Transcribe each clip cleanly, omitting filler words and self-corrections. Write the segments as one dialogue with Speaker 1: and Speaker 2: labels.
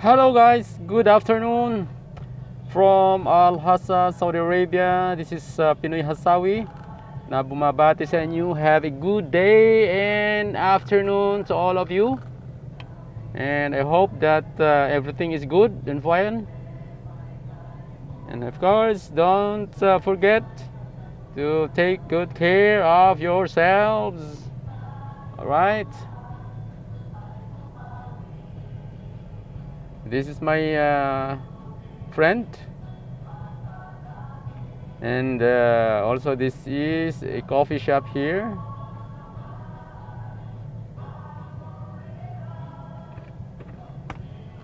Speaker 1: Hello guys, good afternoon from Al Hassa, Saudi Arabia. This is Pinoy Hassawi na bumabati sa inyo. Have a good day and afternoon to all of you. And I hope that everything is good and fine. And of course, don't forget to take good care of yourselves. All right. This is my friend, and also this is a coffee shop here.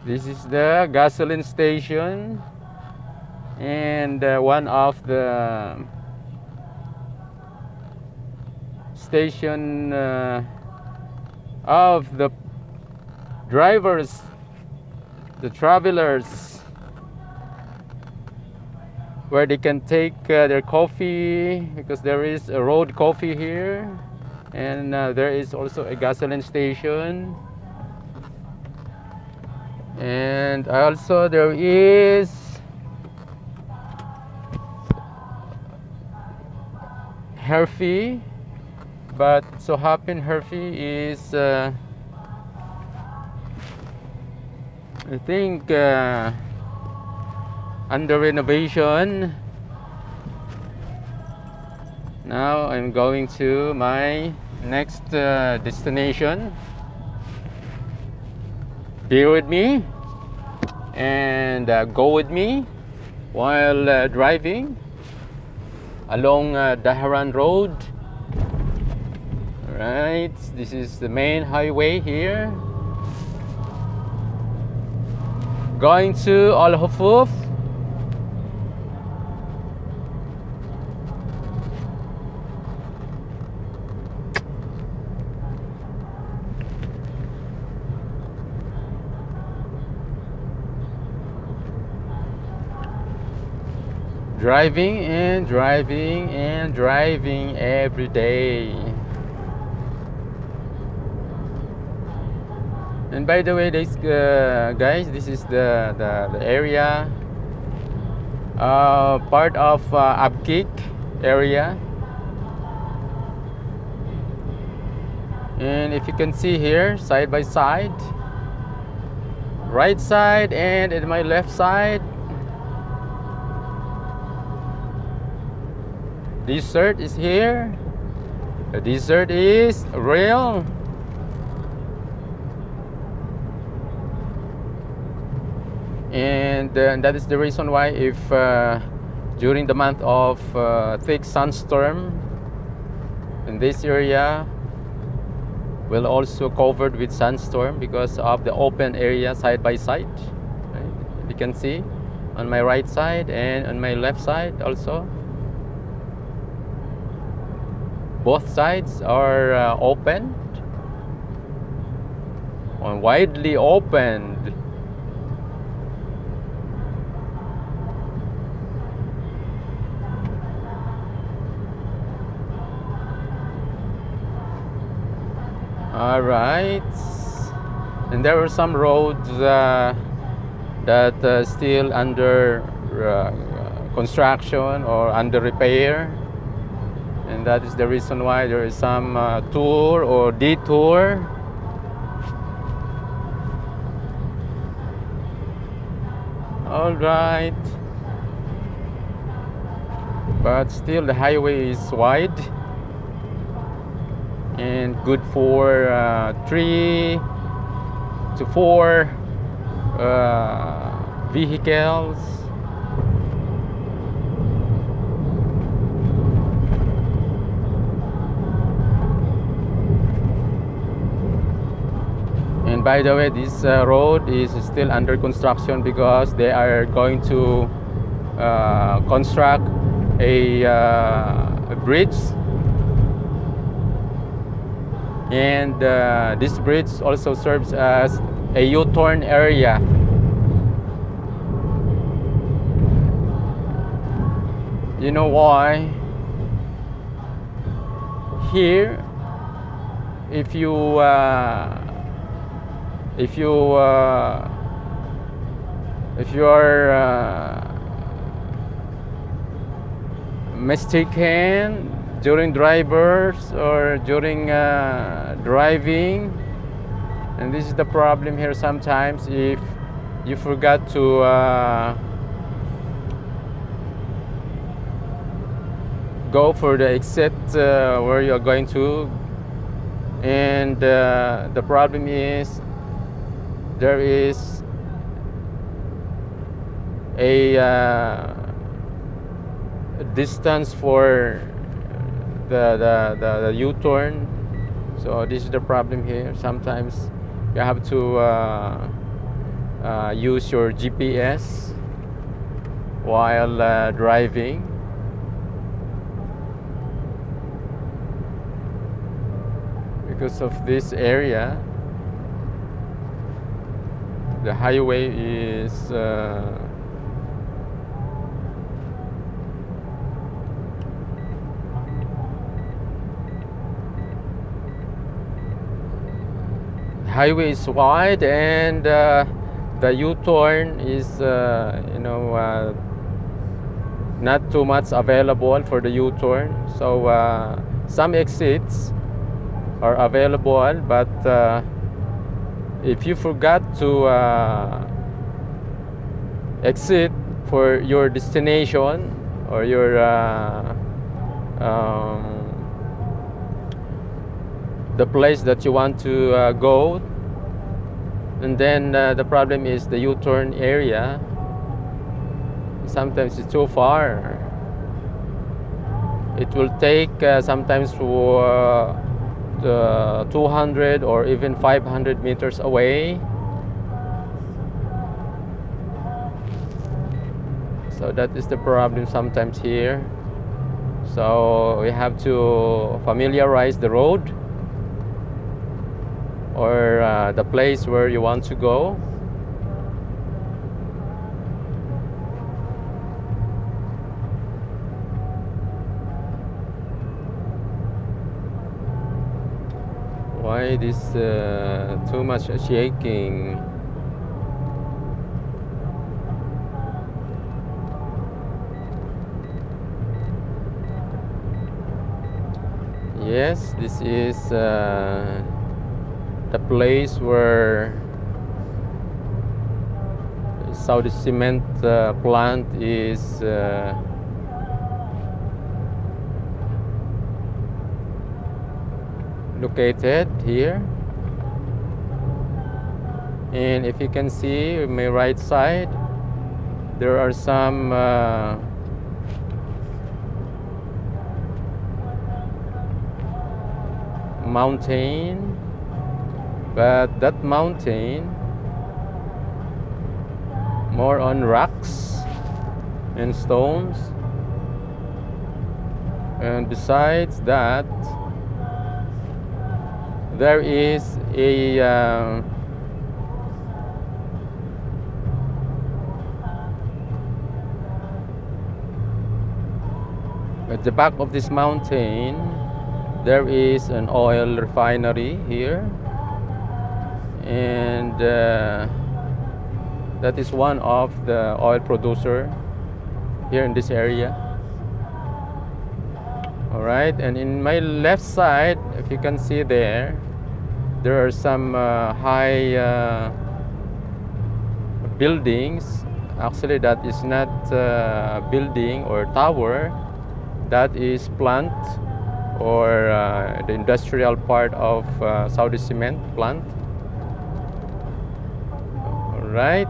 Speaker 1: This is the gasoline station and one of the station of the drivers, the travelers, where they can take their coffee, because there is a road coffee here, and there is also a gasoline station, and also there is Herfy, but so happen Herfy is I think under renovation. Now I'm going to my next destination. Bear with me and go with me while driving along Daharan Road. Alright, this is the main highway here. Going to Al HOFUF. Driving and driving and driving every day. And by the way, this guys, this is the area, part of ABQAIQ area. And if you can see here, side by side, right side and in my left side, desert is here. The desert is real. And that is the reason why, if during the month of thick sandstorm in this area will also covered with sandstorm because of the open area side by side, right? You can see on my right side and on my left side also, both sides are opened, or widely opened. All right, and there are some roads that still under construction or under repair, and that is the reason why there is some tour or detour. All right, but still the highway is wide and good for 3 to 4 vehicles. And by the way, this road is still under construction because they are going to construct a bridge. And this bridge also serves as a U-turn area. You know why? Here, if you if you are mistaken during drivers or during driving, and this is the problem here sometimes. If you forgot to go for the exit where you're going to, and the problem is there is a distance for the U-turn. So this is the problem here. Sometimes you have to use your GPS while driving. Because of this area, the highway is wide, and the U-turn is not too much available for the U-turn. So some exits are available, but if you forgot to exit for your destination or your the place that you want to go, and then the problem is the U-turn area. Sometimes it's too far. It will take sometimes for 200 or even 500 meters away. So that is the problem sometimes here. So we have to familiarize the road or the place where you want to go. Why this too much shaking? Yes, this is the place where Saudi cement plant is located here. And if you can see on my right side, there are some mountain, but that mountain more on rocks and stones, and besides that there is a at the back of this mountain there is an oil refinery here, and that is one of the oil producer here in this area. All right, and in my left side, if you can see there are some high buildings. Actually, that is not building or tower. That is plant or the industrial part of Saudi cement plant. All right.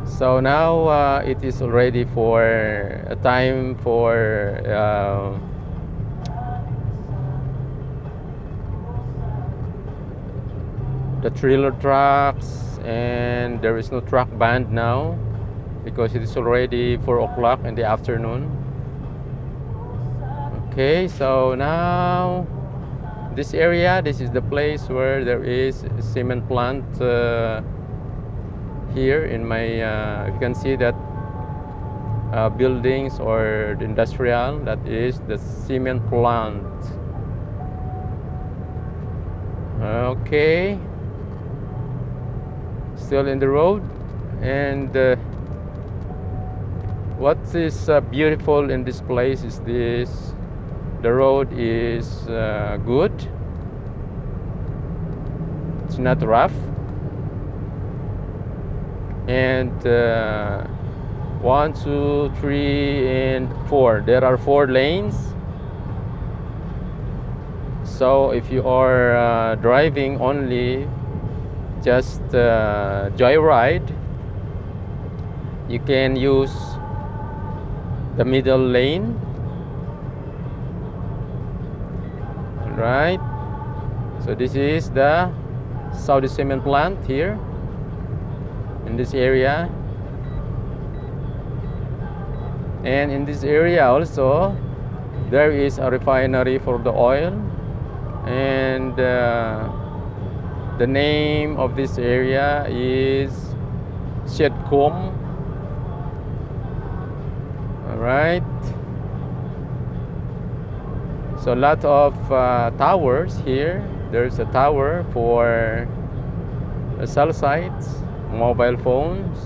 Speaker 1: So now it is already for a time for the trailer trucks, and there is no truck band now because it is already 4 o'clock in the afternoon. Okay, so now this area, this is the place where there is a cement plant. Here in my you can see that buildings or the industrial, that is the cement plant. Okay, still in the road. And what is beautiful in this place is this: the road is good, it's not rough, and 1, 2, 3, and 4, there are 4 lanes. So if you are driving only just joyride, you can use the middle lane. Right, so this is the Saudi cement plant here in this area, and in this area also there is a refinery for the oil, and the name of this area is Shedcom. All right, so a lot of towers here. There's a tower for cell sites, mobile phones,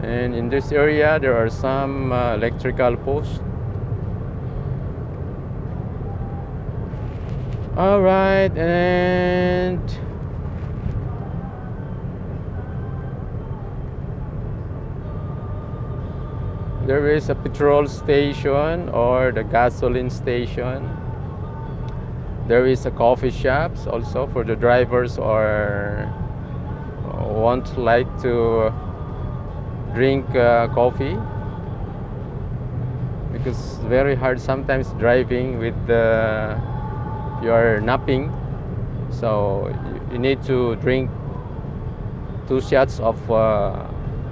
Speaker 1: and in this area there are some electrical posts. All right, and there is a petrol station or the gasoline station. There is a coffee shops also for the drivers or want like to drink coffee, because it's very hard sometimes driving with you're napping, so you need to drink 2 shots of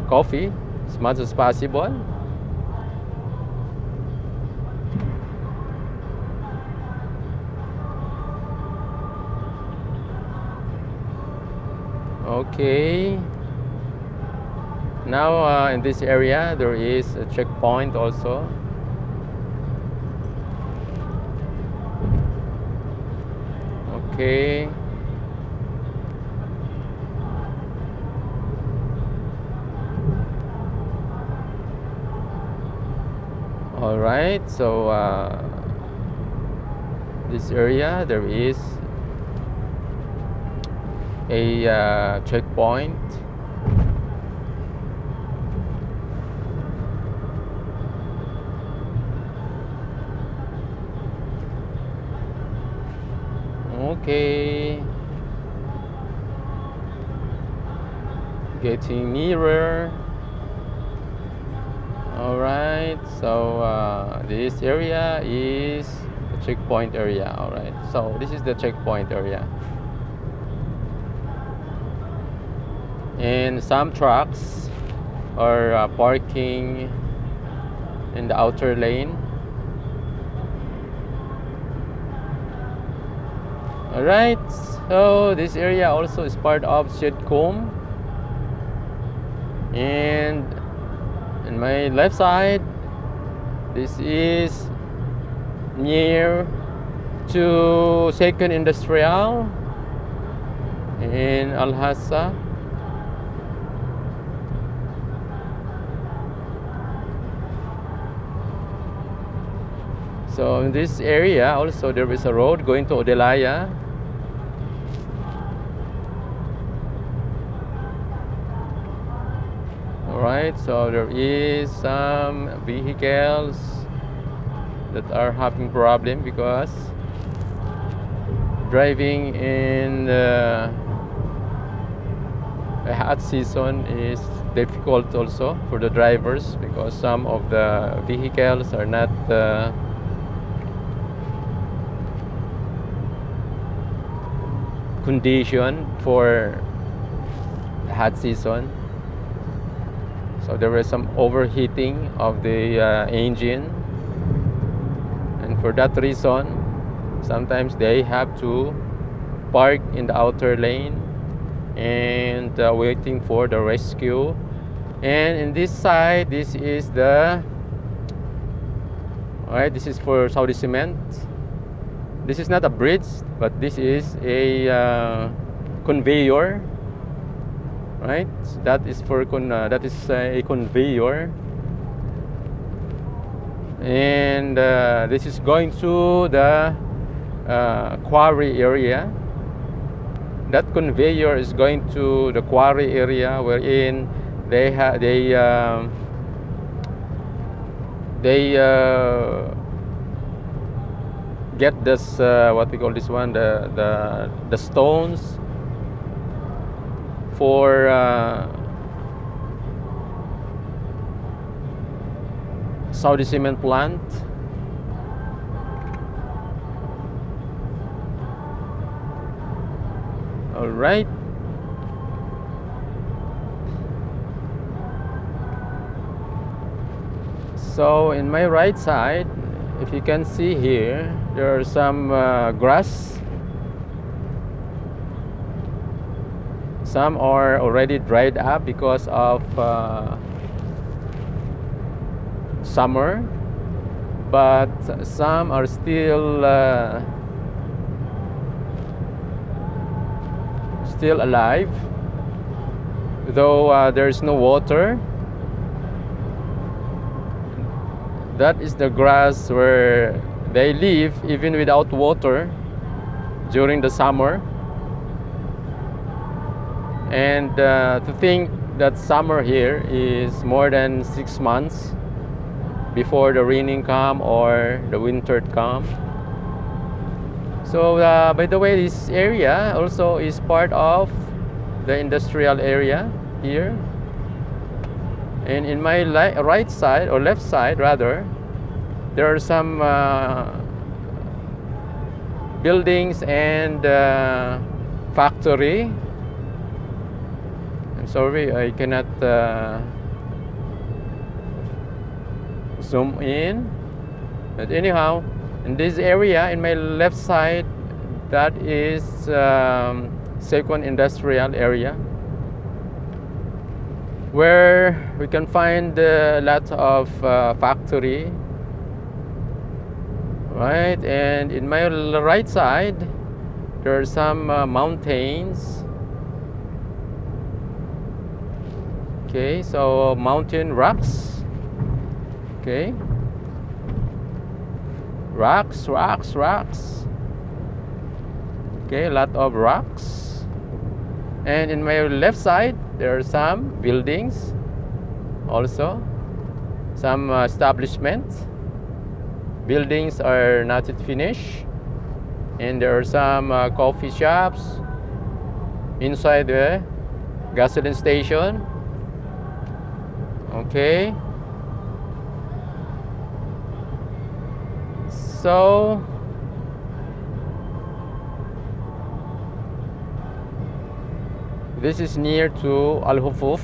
Speaker 1: coffee as much as possible. Okay, now in this area there is a checkpoint also. Okay, all right, so this area there is a checkpoint. Okay, getting nearer. All right, so this area is the checkpoint area. All right, so this is the checkpoint area, and some trucks are parking in the outer lane. All right, so this area also is part of Shedcom, and in my left side, this is near to Second Industrial in Al-Hassa. So in this area also there is a road going to Odelaya. Alright, so there is some vehicles that are having problem because driving in the hot season is difficult also for the drivers, because some of the vehicles are not conditioned for hot season. So there is some overheating of the engine, and for that reason sometimes they have to park in the outer lane and waiting for the rescue. And in this side, this is the, all right, this is for Saudi Cement. This is not a bridge, but this is a conveyor, right? So that is for a conveyor, and this is going to the quarry area. That conveyor is going to the quarry area, wherein they get this what we call this one, the stones for Saudi cement plant. All right. So in my right side, if you can see here, there are some grass. Some are already dried up because of summer, but some are still alive, though there's no water. That is the grass where they live even without water during the summer. And to think that summer here is more than 6 months before the raining come or the winter come. So by the way, this area also is part of the industrial area here. And in my right side, or left side rather, there are some buildings and factory. I'm sorry, I cannot zoom in. But anyhow, in this area, in my left side, that is second industrial area, where we can find a lot of factory, right? And in my right side, there are some mountains. Okay, so mountain rocks. Okay, rocks. Okay, a lot of rocks. And in my left side, there are some buildings, also some establishments. Buildings are not yet finished, and there are some coffee shops inside the gasoline station. Okay, so this is near to HOFUF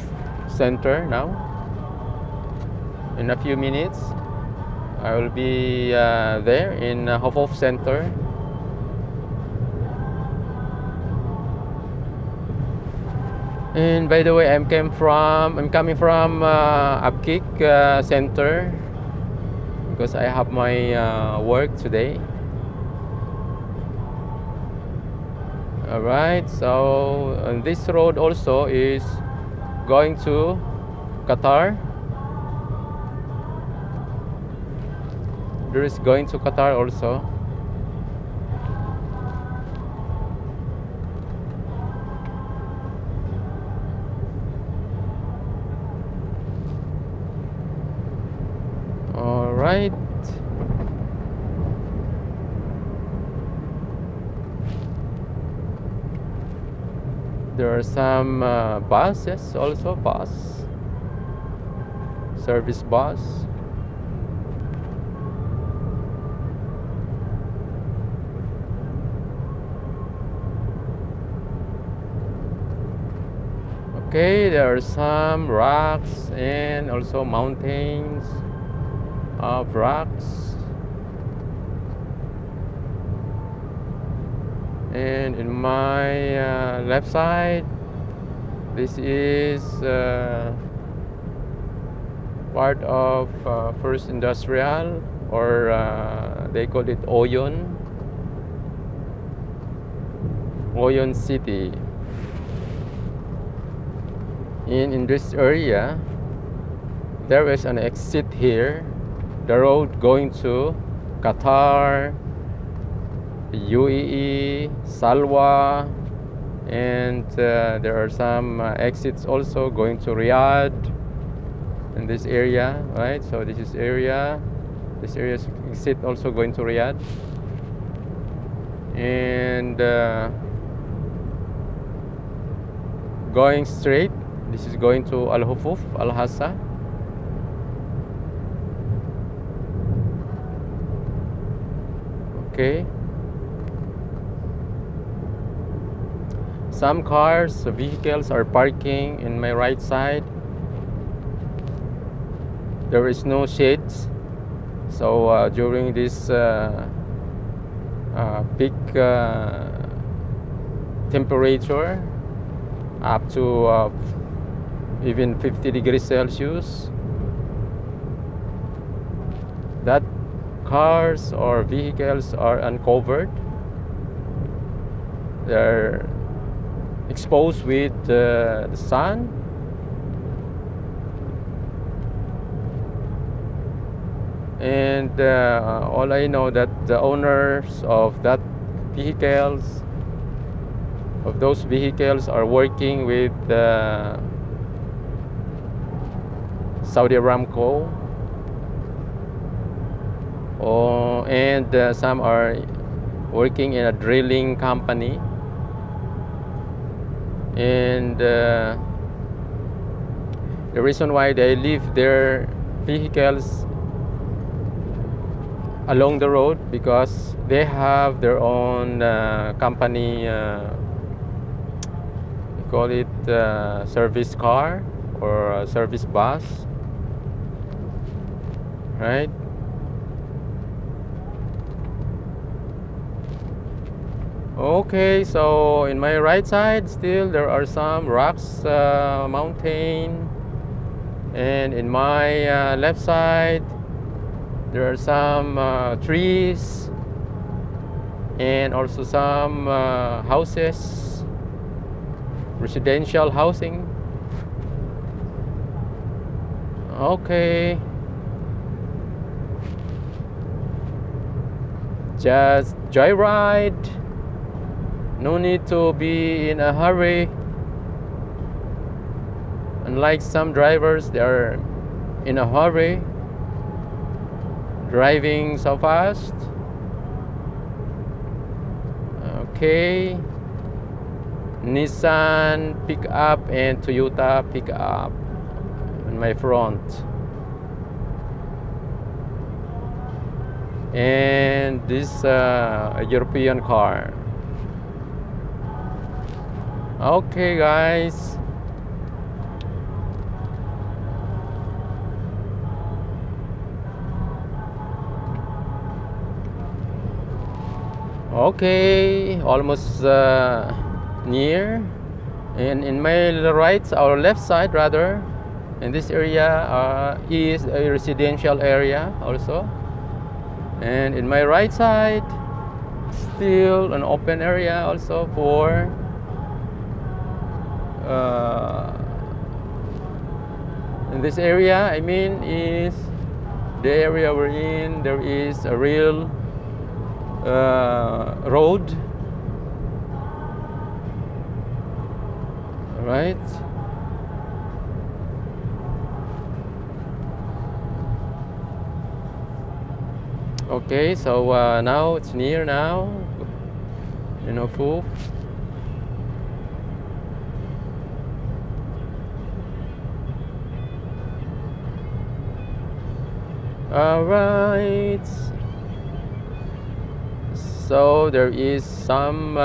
Speaker 1: center now. In a few minutes, I will be there in HOFUF center. And by the way, I'm coming from ABQAIQ center because I have my work today. Alright, so this road also is going to Qatar. There is going to Qatar also. Alright. There are some buses also, service bus. Okay, there are some rocks and also mountains of rocks. And in my left side, this is part of first industrial, or they call it Oyon. Oyon City. In this area, there is an exit here. The road going to Qatar, UAE, Salwa, and there are some exits also going to Riyadh in this area, right? So this is area. This area is exit also going to Riyadh, and going straight. This is going to Al HOFUF, Al Hassa. Okay. Some cars, vehicles are parking in my right side. There is no shades, so during this peak temperature, up to even 50 degrees Celsius, that cars or vehicles are uncovered. They're exposed with the sun. And all I know that the owners of those vehicles are working with Saudi Aramco, and some are working in a drilling company, and the reason why they leave their vehicles along the road because they have their own company, we call it service car or service bus, right? Okay, so in my right side still there are some rocks, mountain, and in my left side there are some trees and also some houses, residential housing. Okay, just joyride, no need to be in a hurry. Unlike some drivers, they are in a hurry, driving so fast. Okay, Nissan pickup and Toyota pickup in my front, and this European car. Okay, guys. Okay, almost near. And in my right or left side rather, in this area is a residential area also. And in my right side, still an open area also for in this area, I mean, is the area we're in. There is a real road, right? Okay, so now it's near now, HOFUF. All right. So there is some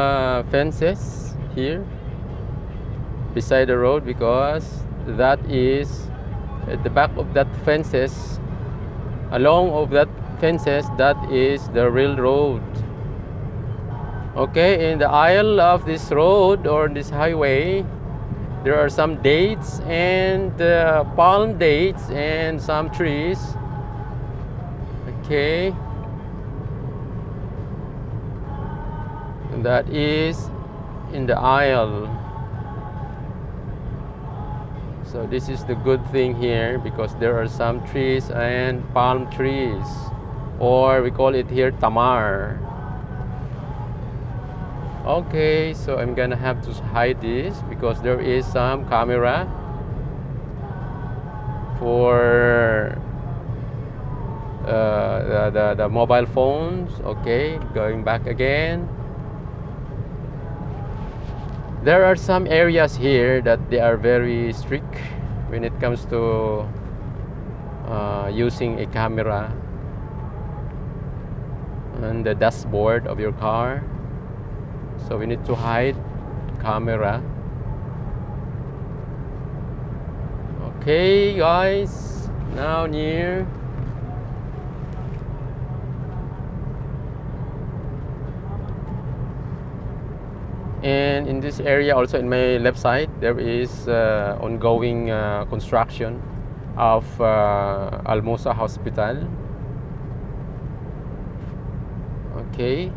Speaker 1: fences here beside the road because that is at the back of that fences, along of that fences, that is the real road. Okay, in the aisle of this road or this highway, there are some dates and palm dates and some trees. Okay, and that is in the aisle. So this is the good thing here, because there are some trees and palm trees, or we call it here tamar. Okay, so I'm gonna have to hide this because there is some camera for the mobile phones. Okay, going back again. There are some areas here that they are very strict when it comes to using a camera on the dashboard of your car. So we need to hide camera. Okay, guys, now near. And in this area, also in my left side, there is ongoing construction of Al Musa Hospital. Okay.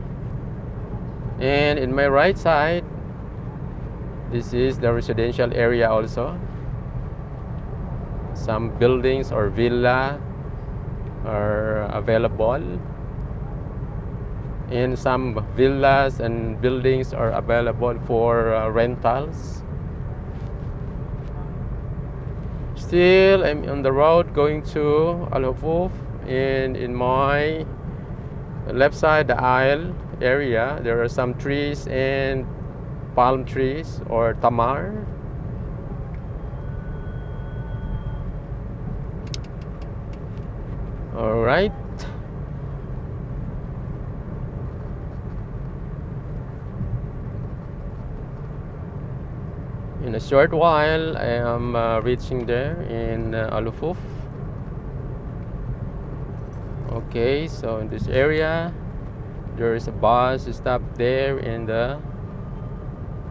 Speaker 1: And in my right side, this is the residential area also. Some buildings or villa are available. And some villas and buildings are available for rentals. Still, I'm on the road going to Al HOFUF, and in my left side, the aisle area, there are some trees and palm trees or tamar. All right. In a short while, I am reaching there in Al HOFUF. Okay, so in this area, there is a bus stop there in the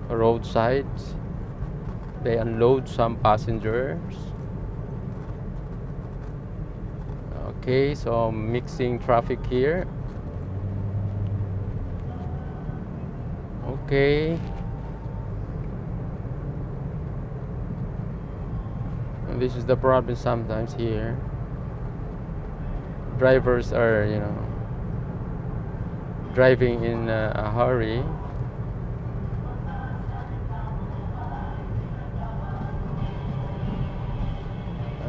Speaker 1: roadside. They unload some passengers. Okay, so mixing traffic here. Okay. And this is the problem sometimes here. Drivers are, driving in a hurry.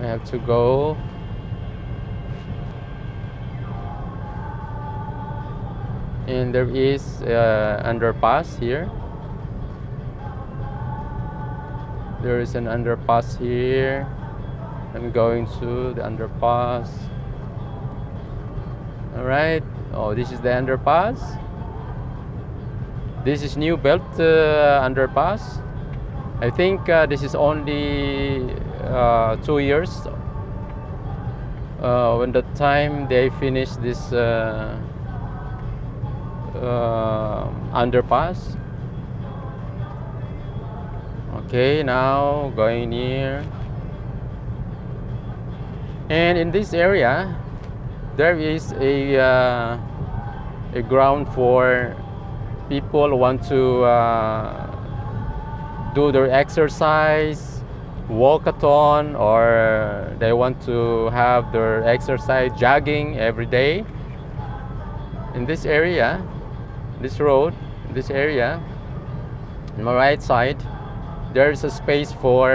Speaker 1: I have to go. And there is underpass here. There is an underpass here. I'm going to the underpass. All right. Oh, this is the underpass. This is new built underpass. I think this is only 2 years. When the time they finish this underpass. Okay, now going near. And in this area, there is a ground for people who want to do their exercise, walkathon, or they want to have their exercise jogging every day. In this area, this road, this area, on my right side, there is a space for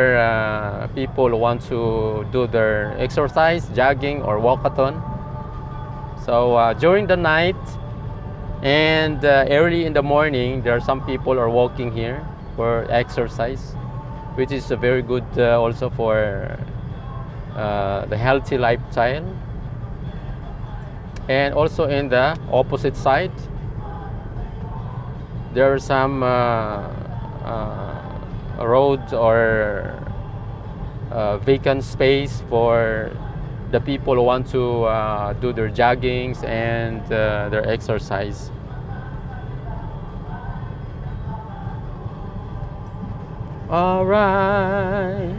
Speaker 1: people who want to do their exercise, jogging, or walkathon. So during the night and early in the morning, there are some people who are walking here for exercise, which is a very good also for the healthy lifestyle. And also in the opposite side, there are some roads or vacant space for the people who want to do their joggings and their exercise. All right.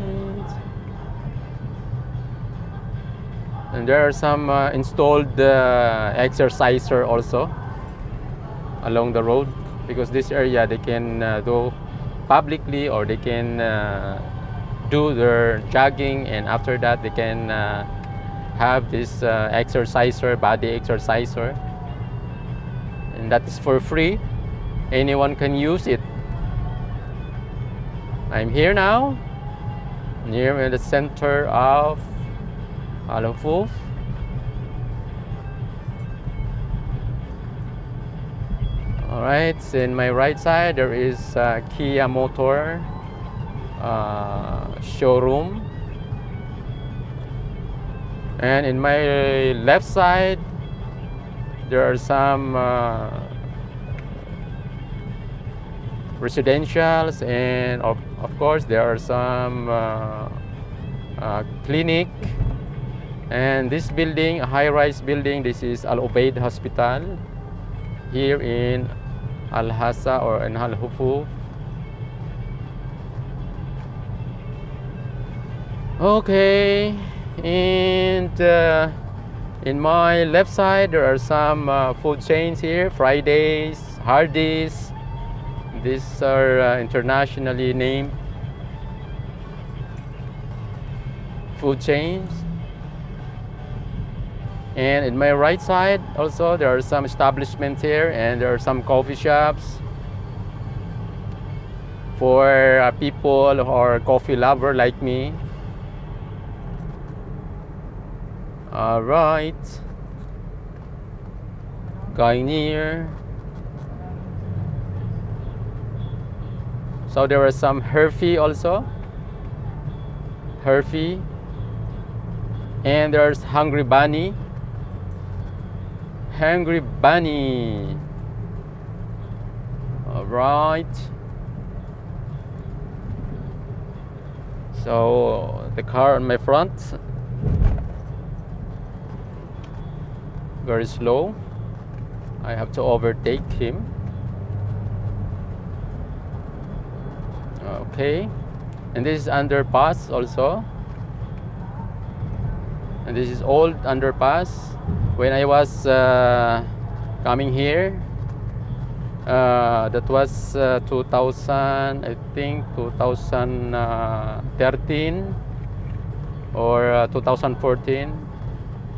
Speaker 1: And there are some installed exerciser also along the road. because this area they can do publicly, or they can do their jogging, and after that they can have this exerciser, body exerciser, and that is for free. Anyone can use it. I'm here now, near in the center of HOFUF. Alright, so in my right side there is Kia Motor showroom, and in my left side there are some residentials, and of course there are some clinic. And this building, a high-rise building, this is Al Ubaid Hospital here in Al Hassa or in Al HOFUF. Okay, and in my left side there are some food chains here. Fridays, Hardee's. These are internationally named food chains. And in my right side also there are some establishments here, and there are some coffee shops for people who are coffee lover like me. All right, going near. So there are some Herfy also, Herfy, and there's Hungry Bunny. Hungry Bunny. All right. So the car on my front, very slow. I have to overtake him. Okay, and this is underpass also, and this is old underpass. When I was coming here, that was 2000, I think 2013 or 2014.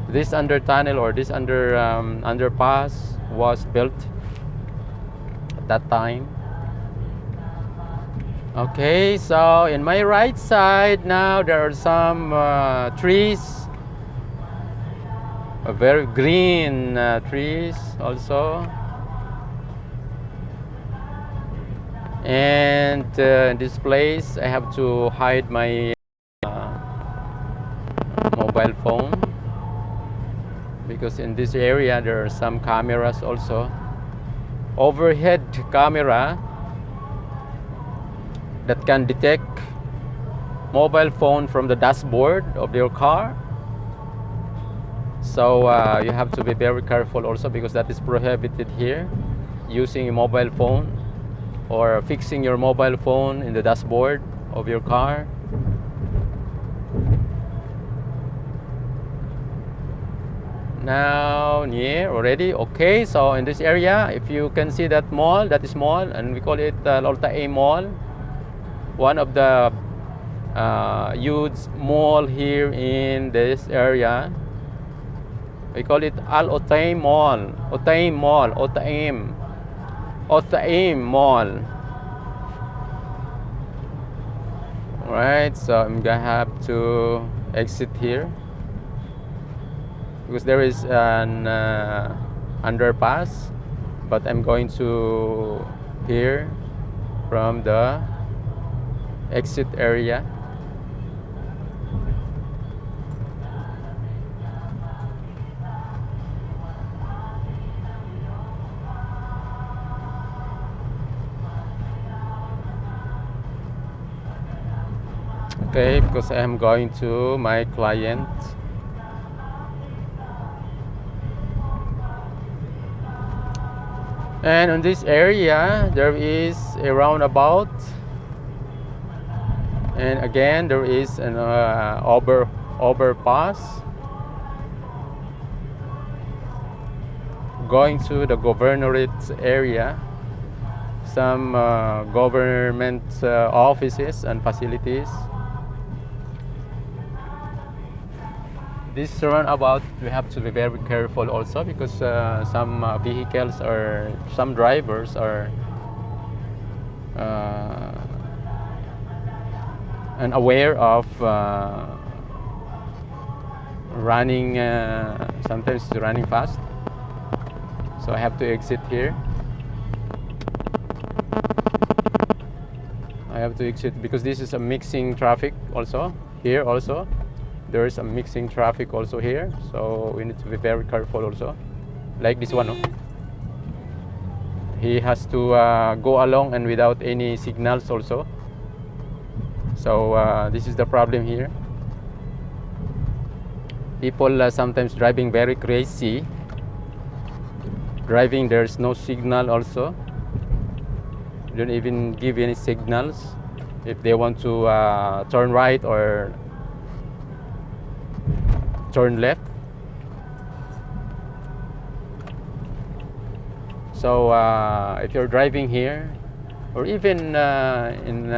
Speaker 1: This under tunnel, or this underpass was built at that time. Okay, so in my right side now there are some trees, very green trees also, and in this place I have to hide my mobile phone, because in this area there are some cameras also, overhead camera that can detect mobile phone from the dashboard of your car. So you have to be very careful also, because that is prohibited here, using a mobile phone or fixing your mobile phone in the dashboard of your car. Now near already. Okay, so in this area, if you can see that mall, that is mall, and we call it ROADTRIP Mall, one of the huge mall here in this area. We call it Al Otaim Mall, Otaim Mall, Otaim Mall. Alright, so I'm gonna have to exit here, because there is an underpass, but I'm going to here from the exit area. Okay, because I am going to my client. And in this area there is a roundabout, and again there is an overpass going to the governorate area. some government offices and facilities. This roundabout, we have to be very careful also, because some vehicles or some drivers are unaware of running, sometimes running fast. So I have to exit here. I have to exit because this is a mixing traffic also. Here also there is a mixing traffic also here, so we need to be very careful also. Like this one, no? He has to go along and without any signals also. So this is the problem here. People sometimes driving very crazy. Driving, there's no signal also. Don't even give any signals if they want to turn right or turn left. So if you're driving here, or even in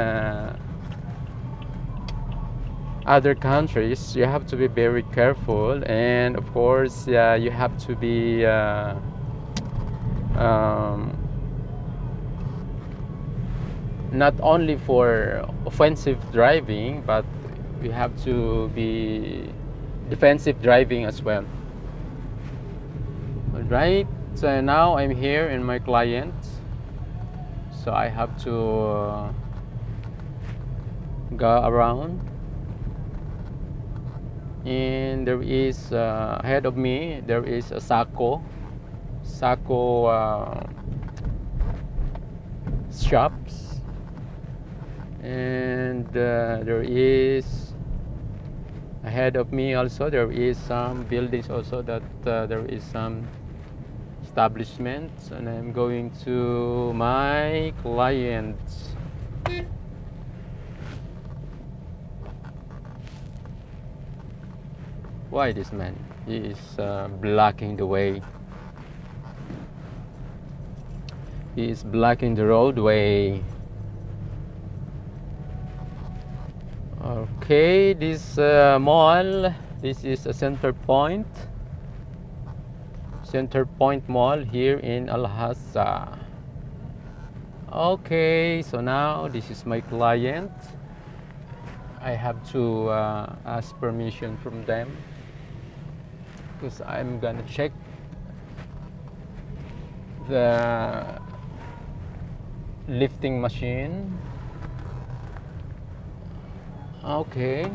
Speaker 1: other countries, you have to be very careful, and of course you have to be not only for offensive driving, but you have to be defensive driving as well. All right, so now I'm here in my client, so I have to go around, and there is ahead of me there is a Sako shops, and there is ahead of me also there is some buildings also that there is some establishments, and I'm going to my client. Why this man? He is blocking the way. He is blocking the roadway. Okay, this mall, this is a Center Point Mall here in Al-Hassa. Okay, so now this is my client. I have to ask permission from them, because I'm gonna check the lifting machine. Okay,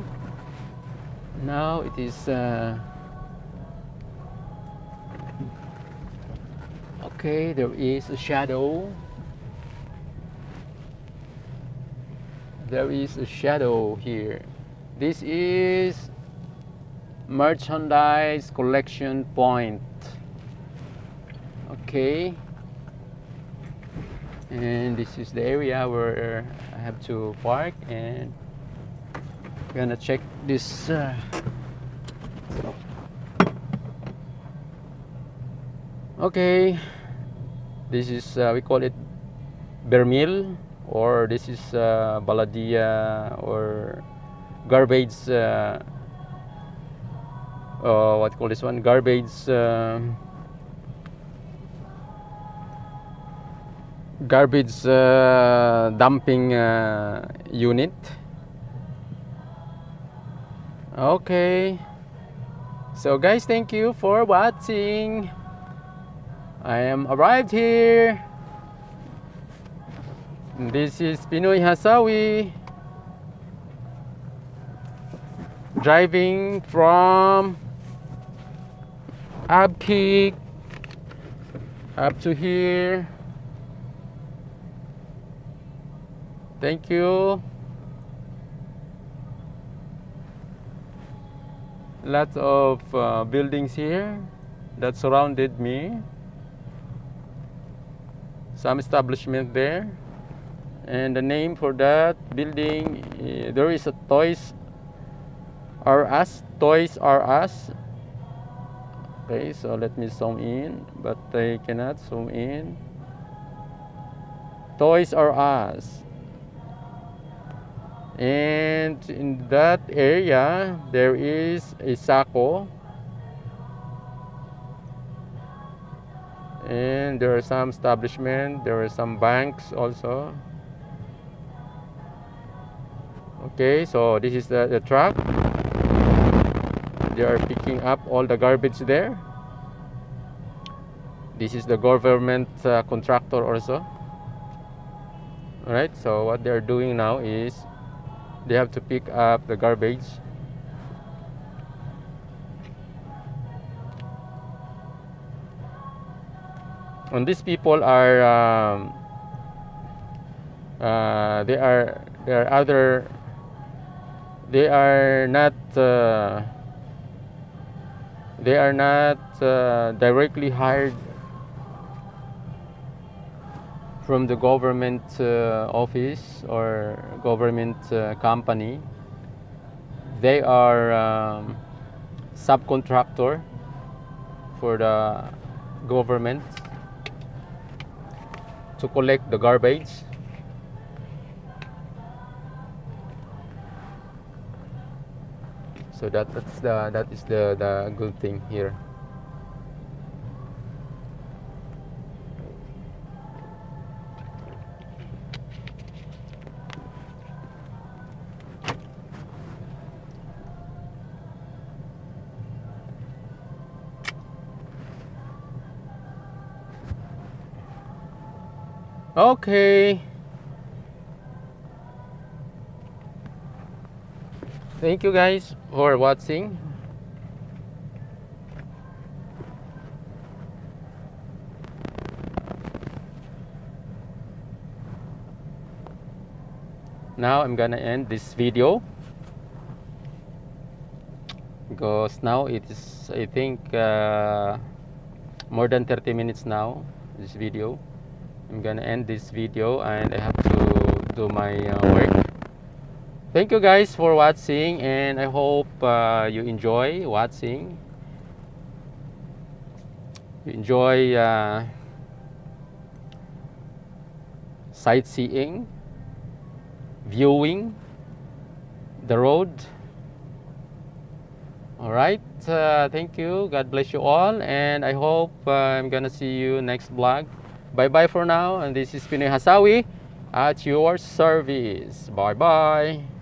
Speaker 1: now it is okay, there is a shadow. There is a shadow here. This is merchandise collection point. Okay, and this is the area where I have to park, and gonna check this okay, this is we call it Bermil, or this is Baladia, or garbage what call this one, garbage dumping unit. Okay, so guys, thank you for watching. I am arrived here. This is Pinoy Hasawi, driving from ABQAIQ up to here. Thank you. Lots of buildings here that surrounded me. Some establishment there, and the name for that building, there is a Toys R Us. Okay, so let me zoom in, but I cannot zoom in. Toys R Us. And in that area, there is a Sako. And there are some establishments, there are some banks also. Okay, so this is the truck. They are picking up all the garbage there. This is the government contractor also. Alright, so what they're doing now is they have to pick up the garbage. And these people are they are not directly hired from the government office or government company. They are subcontractor for the government to collect the garbage. So that is the good thing here. Okay. Thank you guys for watching. Now I'm gonna end this video because now it is, I think, more than 30 minutes now, this video. I'm gonna end this video and I have to do my work. Thank you guys for watching, and I hope you enjoy watching. You enjoy sightseeing, viewing the road. All right, thank you. God bless you all, and I hope I'm gonna see you next vlog. Bye bye for now, and this is Pinoy Hasawi at your service. Bye bye.